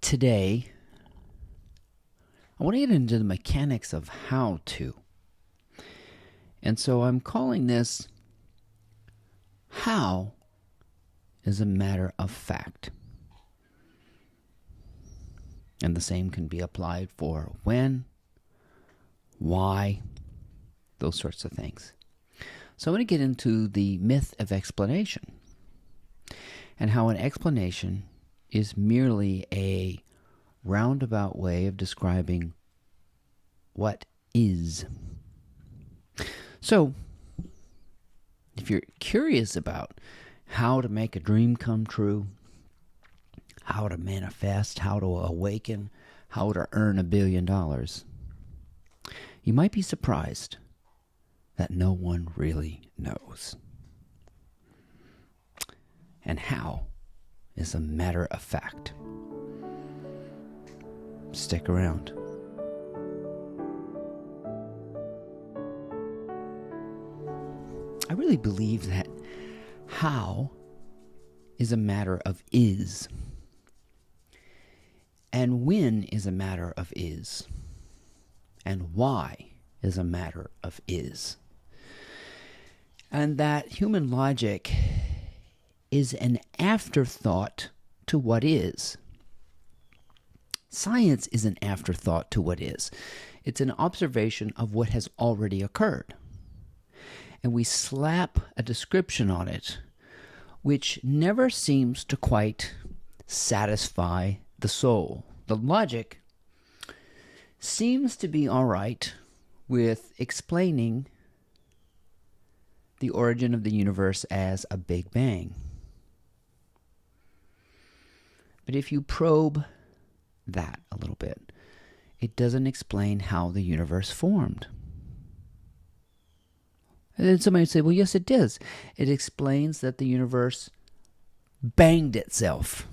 Today, I want to get into the mechanics of how to. And so I'm calling this How is a Matter of Fact. And the same can be applied for when, why, those sorts of things. So I'm going to get into the myth of explanation and how an explanation is merely a roundabout way of describing what is. So, if you're curious about how to make a dream come true, how to manifest, how to awaken, how to earn $1 billion, you might be surprised that no one really knows. And how is a matter of fact. Stick around. I really believe that how is a matter of is, and when is a matter of is, and why is a matter of is. And that human logic is an afterthought to what is. Science is an afterthought to what is. It's an observation of what has already occurred. And we slap a description on it, which never seems to quite satisfy the soul. The logic seems to be all right with explaining the origin of the universe as a Big Bang. But if you probe that a little bit, it doesn't explain how the universe formed. And then somebody would say, well, yes, it does. It explains that the universe banged itself.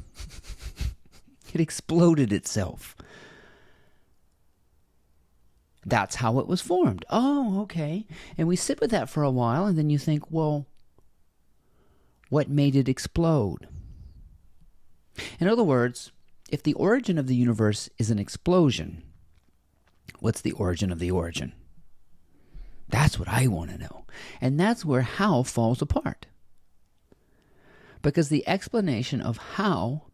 It exploded itself. That's how it was formed. Oh, okay. And we sit with that for a while, and then you think, well, what made it explode? In other words, if the origin of the universe is an explosion, what's the origin of the origin? That's what I want to know. And that's where how falls apart. Because the explanation of how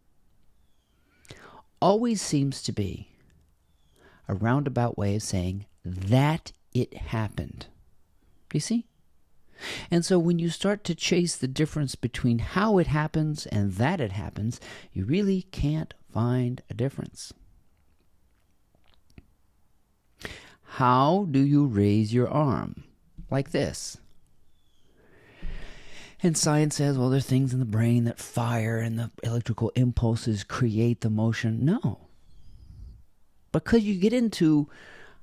always seems to be a roundabout way of saying that it happened. Do you see? And so when you start to chase the difference between how it happens and that it happens, you really can't find a difference. How do you raise your arm? Like this. And science says, well, there are things in the brain that fire and the electrical impulses create the motion. No. Because you get into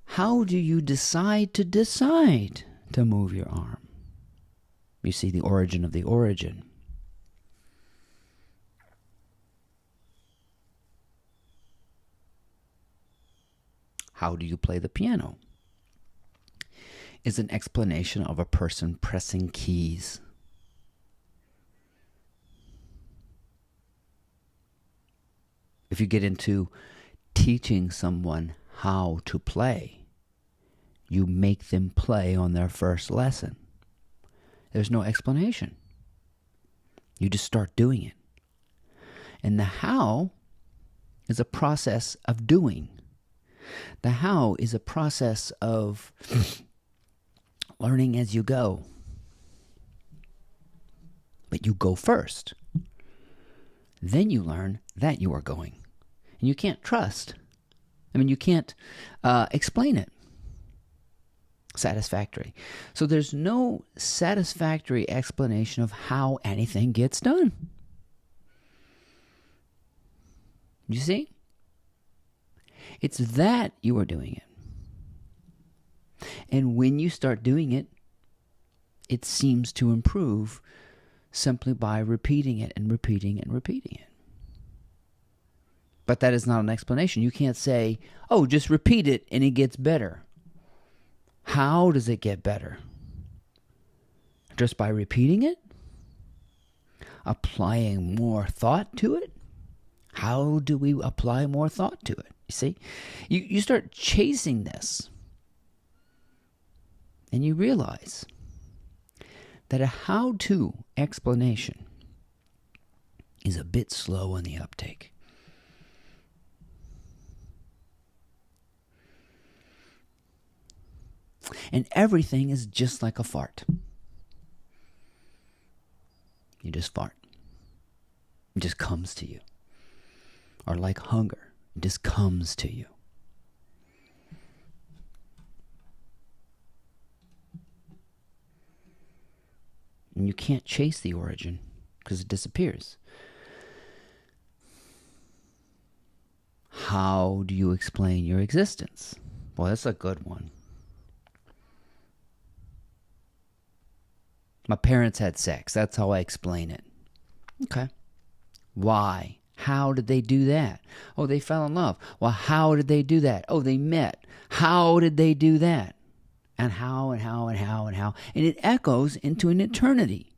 how do you decide to move your arm? You see the origin of the origin. How do you play the piano? Is an explanation of a person pressing keys. If you get into teaching someone how to play, you make them play on their first lesson. There's no explanation. You just start doing it. And the how is a process of doing. The how is a process of learning as you go. But you go first. Then you learn that you are going. And you can't trust. You can't explain it satisfactory. So there's no satisfactory explanation of how anything gets done. You see? It's that you are doing it. And when you start doing it, it seems to improve simply by repeating it and repeating and repeating it. But that is not an explanation. You can't say, oh, just repeat it and it gets better. How does it get better? Just by repeating it? Applying more thought to it? How do we apply more thought to it? You see, you start chasing this, and you realize that a how-to explanation is a bit slow on the uptake. And everything is just like a fart. You just fart. It just comes to you. Or like hunger, it just comes to you. And you can't chase the origin because it disappears. How do you explain your existence? Well, that's a good one. My parents had sex. That's how I explain it. Okay. Why? How did they do that? Oh, they fell in love. Well, how did they do that? Oh, they met. How did they do that? And how and how and how and how. And it echoes into an eternity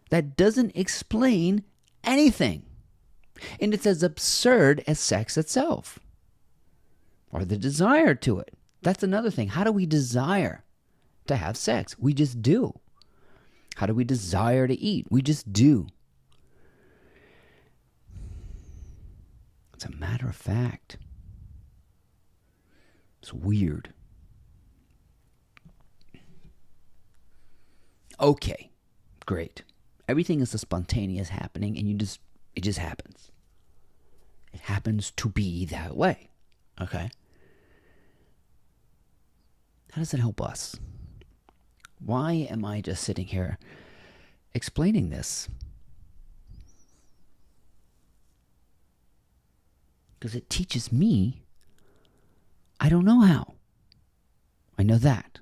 that doesn't explain anything. And it's as absurd as sex itself. Or the desire to it. That's another thing. How do we desire to have sex? We just do. How do we desire to eat? We just do. It's a matter of fact. It's weird. Okay, great. Everything is a spontaneous happening, and it just happens. It happens to be that way. Okay. How does it help us? Why am I just sitting here explaining this? Because it teaches me I don't know how. I know that.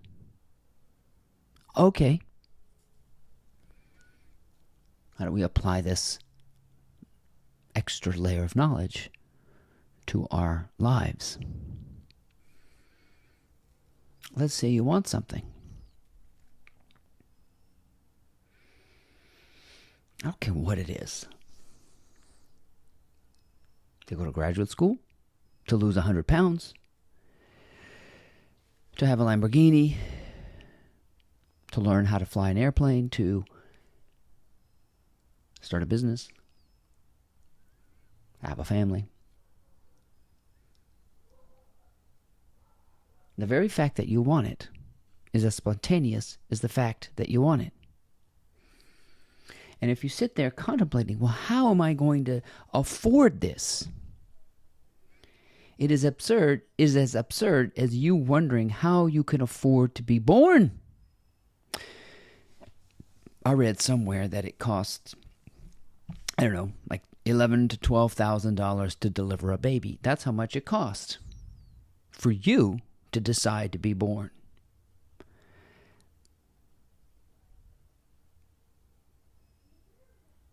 Okay. How do we apply this extra layer of knowledge to our lives? Let's say you want something. I don't care what it is. To go to graduate school, to lose 100 pounds, to have a Lamborghini, to learn how to fly an airplane, to start a business, have a family. The very fact that you want it is as spontaneous as the fact that you want it. And if you sit there contemplating, well, how am I going to afford this? It is absurd, is as absurd as you wondering how you can afford to be born. I read somewhere that it costs, I don't know, like $11,000 to $12,000 to deliver a baby. That's how much it costs for you to decide to be born.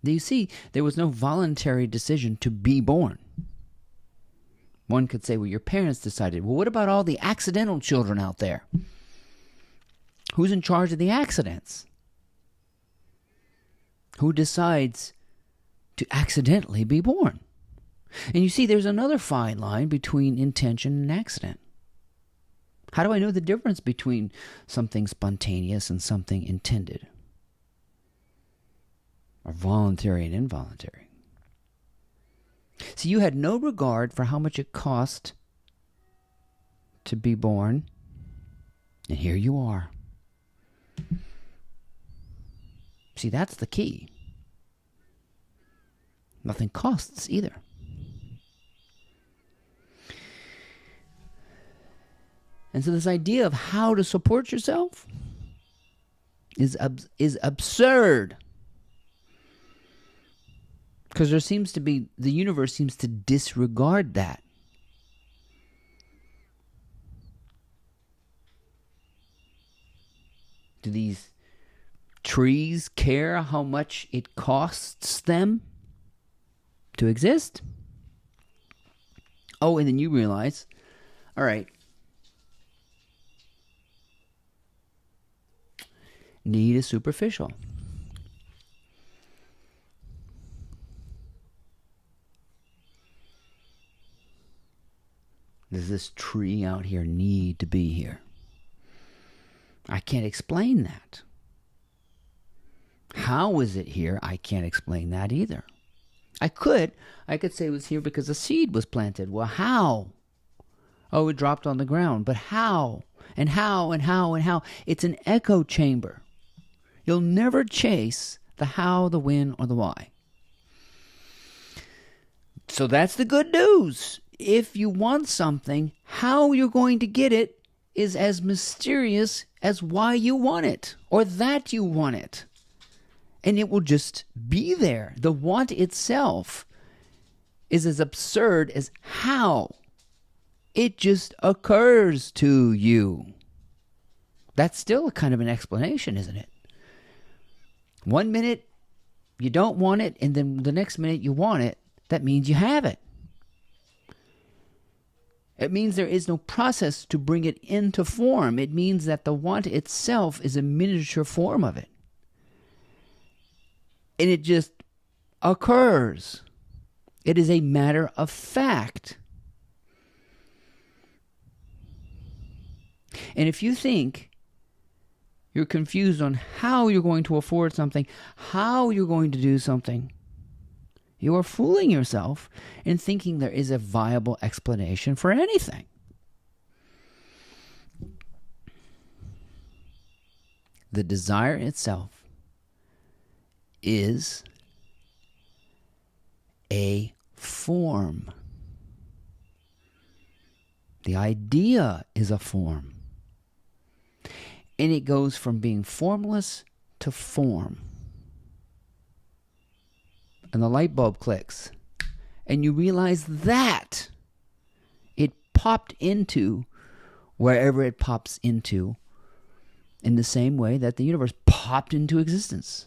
Do you see? There was no voluntary decision to be born. One could say, well, your parents decided. Well, what about all the accidental children out there? Who's in charge of the accidents? Who decides to accidentally be born? And you see, there's another fine line between intention and accident. How do I know the difference between something spontaneous and something intended? Or voluntary and involuntary? See, you had no regard for how much it cost to be born, and here you are. See, that's the key. Nothing costs either. And so this idea of how to support yourself is absurd. Because the universe seems to disregard that. Do these trees care how much it costs them to exist? Oh, and then you realize, all right, need is superficial. Does this tree out here need to be here? I can't explain that. How is it here? I can't explain that either. I could say it was here because a seed was planted. Well, how? Oh, it dropped on the ground. But how? And how and how and how? It's an echo chamber. You'll never chase the how, the when, or the why. So that's the good news. If you want something, how you're going to get it is as mysterious as why you want it or that you want it. And it will just be there. The want itself is as absurd as how. It just occurs to you. That's still a kind of an explanation, isn't it? 1 minute you don't want it, and then the next minute you want it. That means you have it. It means there is no process to bring it into form. It means that the want itself is a miniature form of it. And it just occurs. It is a matter of fact. And if you think you're confused on how you're going to afford something, how you're going to do something, you are fooling yourself in thinking there is a viable explanation for anything. The desire itself is a form. The idea is a form. And it goes from being formless to form. And the light bulb clicks. And you realize that it popped into wherever it pops into, in the same way that the universe popped into existence.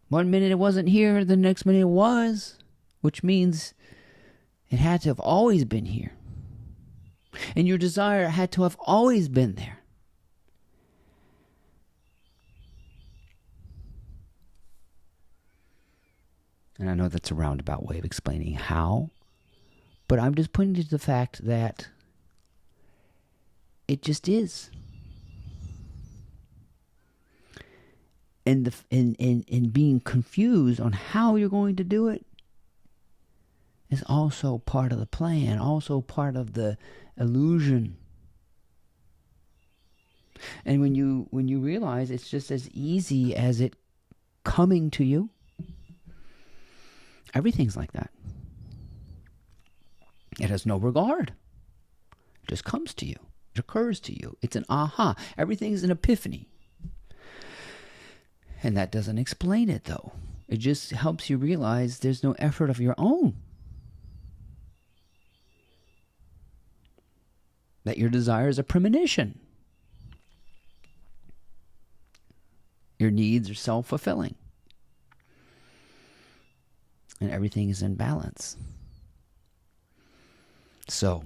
1 minute it wasn't here, the next minute it was, which means it had to have always been here. And your desire had to have always been there. And I know that's a roundabout way of explaining how, but I'm just pointing to the fact that it just is. And being confused on how you're going to do it is also part of the plan, also part of the illusion. And when you realize it's just as easy as it coming to you, everything's like that. It has no regard. It just comes to you. It occurs to you. It's an aha. Everything's an epiphany. And that doesn't explain it, though. It just helps you realize there's no effort of your own. That your desire is a premonition. Your needs are self-fulfilling. And everything is in balance. So,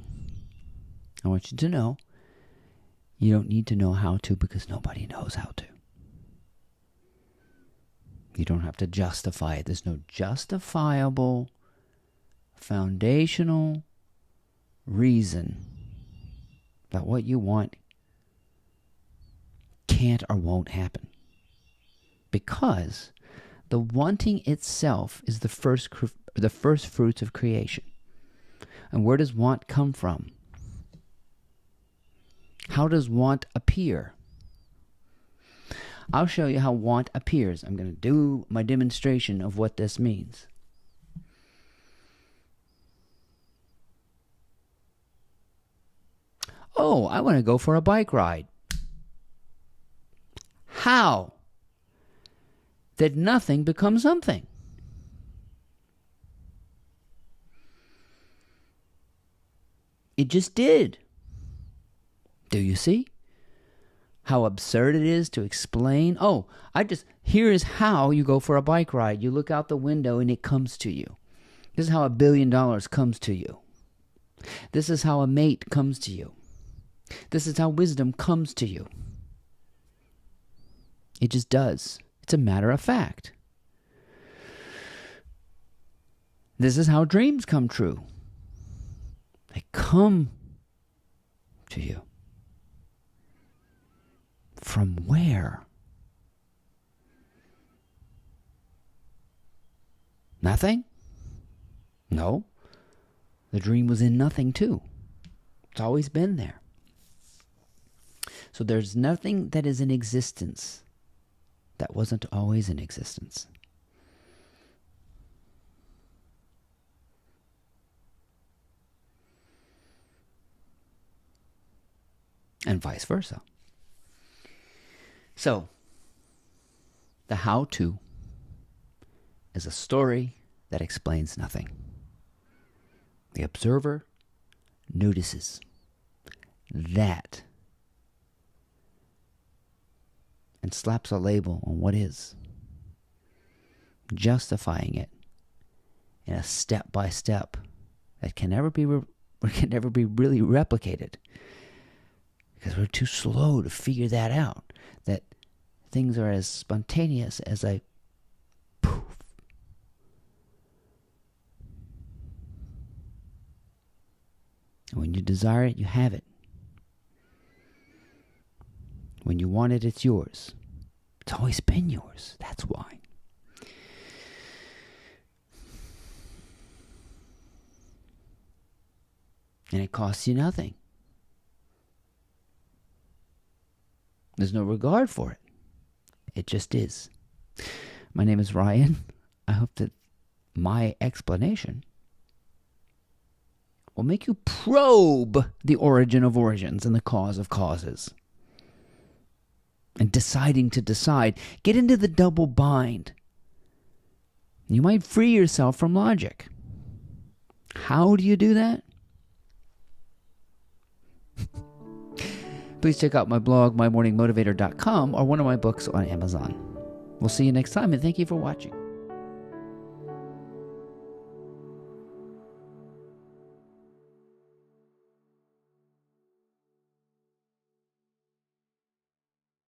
I want you to know, you don't need to know how to because nobody knows how to. You don't have to justify it. There's no justifiable, foundational reason that what you want can't or won't happen. Because the wanting itself is the first fruits of creation. And where does want come from? How does want appear? I'll show you how want appears. I'm going to do my demonstration of what this means. Oh, I want to go for a bike ride. How? That nothing becomes something. It just did. Do you see how absurd it is to explain? Oh, here is how you go for a bike ride. You look out the window and it comes to you. This is how $1 billion comes to you. This is how a mate comes to you. This is how wisdom comes to you. It just does. It's a matter of fact. This is how dreams come true. They come to you. From where? Nothing? No. The dream was in nothing too. It's always been there. So there's nothing that is in existence that wasn't always in existence. And vice versa. So, the how-to is a story that explains nothing. The observer notices that and slaps a label on what is, justifying it in a step-by-step that can never be really replicated. Because we're too slow to figure that out. That things are as spontaneous as a poof. And when you desire it, you have it. When you want it, it's yours. It's always been yours. That's why. And it costs you nothing. There's no regard for it. It just is. My name is Ryan. I hope that my explanation will make you probe the origin of origins and the cause of causes. And deciding to decide. Get into the double bind. You might free yourself from logic. How do you do that? Please check out my blog, mymorningmotivator.com, or one of my books on Amazon. We'll see you next time, and thank you for watching.